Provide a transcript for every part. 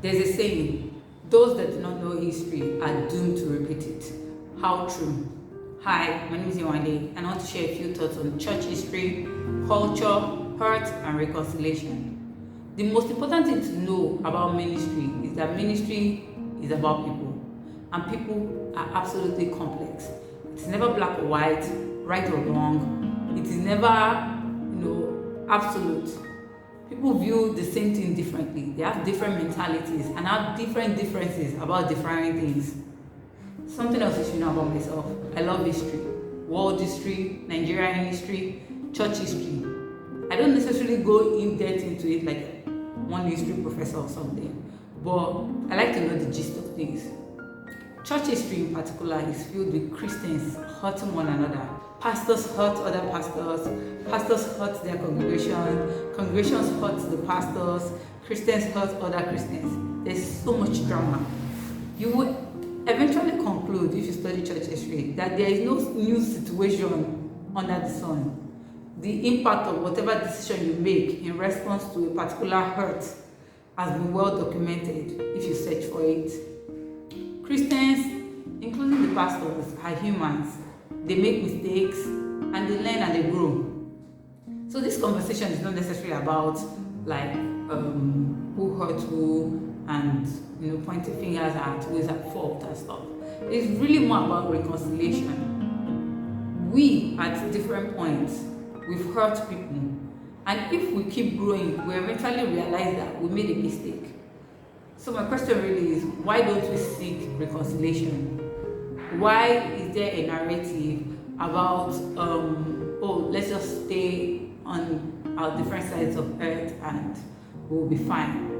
There's a saying, those that do not know history are doomed to repeat it. How true? Hi, my name is Yewande, and I want to share a few thoughts on church history, culture, hurt, and reconciliation. The most important thing to know about ministry is that ministry is about people, and people are absolutely complex. It's never black or white, right or wrong. It is never, absolute. People view the same thing differently. They have different mentalities and have different differences about different things. Something else you should know about myself: I love history, world history, Nigerian history, church history. I don't necessarily go in depth into it like one history professor or something, but I like to know the gist of things. Church history in particular is filled with Christians hurting one another. Pastors hurt other pastors, pastors hurt their congregation, congregations hurt the pastors, Christians hurt other Christians. There's so much drama. You would eventually conclude, if you study church history, that there is no new situation under the sun. The impact of whatever decision you make in response to a particular hurt has been well documented if you search for it. Christians, including the pastors, are humans. They make mistakes and they learn and they grow. So this conversation is not necessarily about who hurt who and pointing fingers at who is at fault and stuff. It's really more about reconciliation. We at different points we've hurt people, and if we keep growing, we eventually realize that we made a mistake. So my question really is, why don't we seek reconciliation? Why is there a narrative about let's just stay on our different sides of earth and we'll be fine,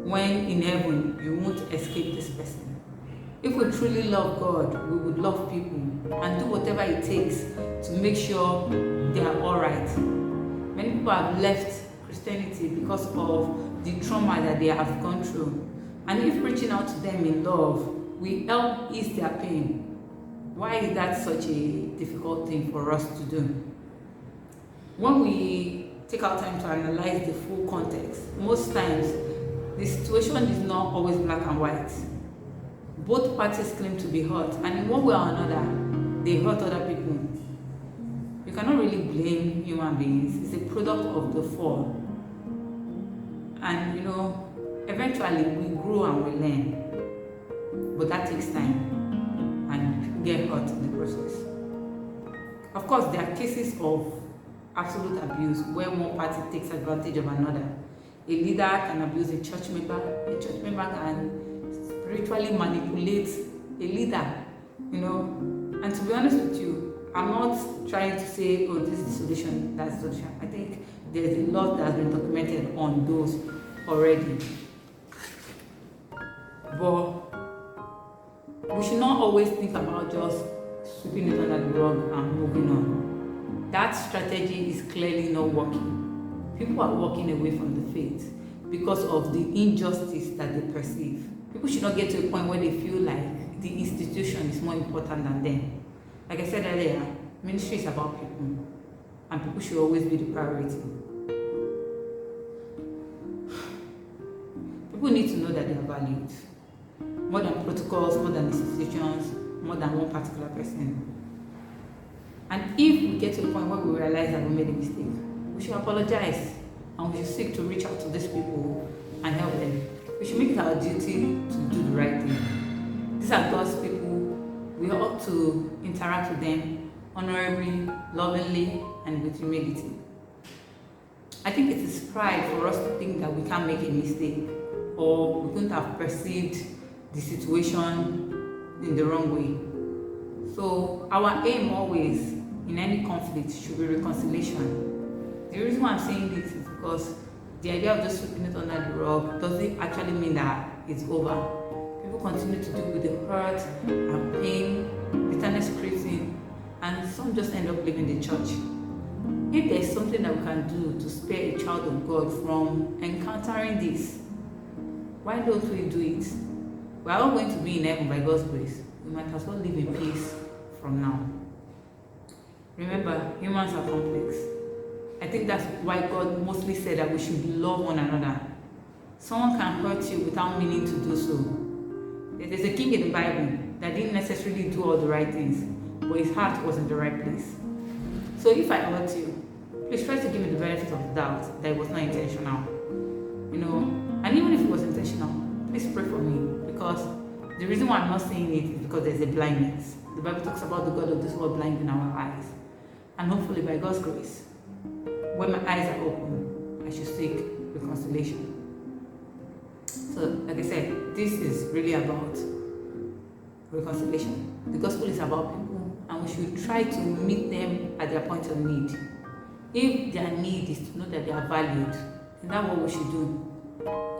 when in heaven you won't escape this person? If we truly love God, we would love people and do whatever it takes to make sure they are all right. Many people have left Christianity because of the trauma that they have gone through. And if reaching out to them in love will help ease their pain, why is that such a difficult thing for us to do? When we take our time to analyze the full context, most times the situation is not always black and white. Both parties claim to be hurt, and in one way or another, they hurt other people. You cannot really blame human beings. It's a product of the fall. And eventually we grow and we learn. But that takes time, and people get hurt in the process. Of course, there are cases of absolute abuse where one party takes advantage of another. A leader can abuse a church member can spiritually manipulate a leader, And to be honest with you, I'm not trying to say, oh, this is the solution, that's the solution. I think there's a lot that has been documented on those already. But we should not always think about just sweeping it under the rug and moving on. That strategy is clearly not working. People are walking away from the faith because of the injustice that they perceive. People should not get to a point where they feel like the institution is more important than them. Like I said earlier, ministry is about people, and people should always be the priority. People need to know that they are valued, more than protocols, more than institutions, more than one particular person. And if we get to a point where we realize that we made a mistake, we should apologize, and we should seek to reach out to these people and help them. We should make it our duty to do the right thing. These are God's people. We ought to interact with them honorably, lovingly, and with humility. I think it is pride for us to think that we can't make a mistake, or we couldn't have perceived the situation in the wrong way. So our aim always in any conflict should be reconciliation. The reason why I'm saying this is because the idea of just sweeping it under the rug doesn't actually mean that it's over. People continue to deal with the hurt and pain, bitterness creeps in, and some just end up leaving the church. If there's something that we can do to spare a child of God from encountering this, why don't we do it? We're all going to be in heaven by God's grace. We might as well live in peace from now. Remember, humans are complex. I think that's why God mostly said that we should love one another. Someone can hurt you without meaning to do so. There's a king in the Bible that didn't necessarily do all the right things, but his heart was in the right place. So if I hurt you, please try to give me the benefit of the doubt that it was not intentional. And even if it was intentional, please pray for me, because the reason why I'm not saying it is because there's a blindness. The Bible talks about the God of this world blinding our eyes. And hopefully by God's grace, when my eyes are open, I should seek reconciliation. So, like I said, this is really about reconciliation. The gospel is about people, and we should try to meet them at their point of need. If their need is to know that they are valued, then that's what we should do.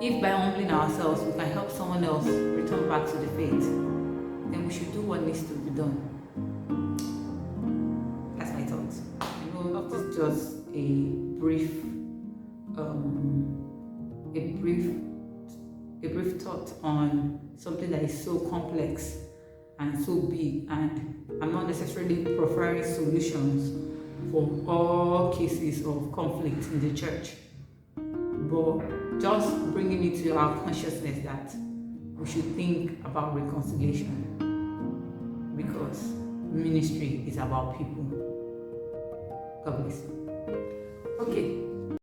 If by humbling ourselves we can help someone else return back to the faith, then we should do what needs to be done. That's my thoughts. This is just a brief thought on something that is so complex and so big, and I'm not necessarily preferring solutions for all cases of conflict in the church, but just bringing it to our consciousness that we should think about reconciliation, because ministry is about people. God bless you. Okay.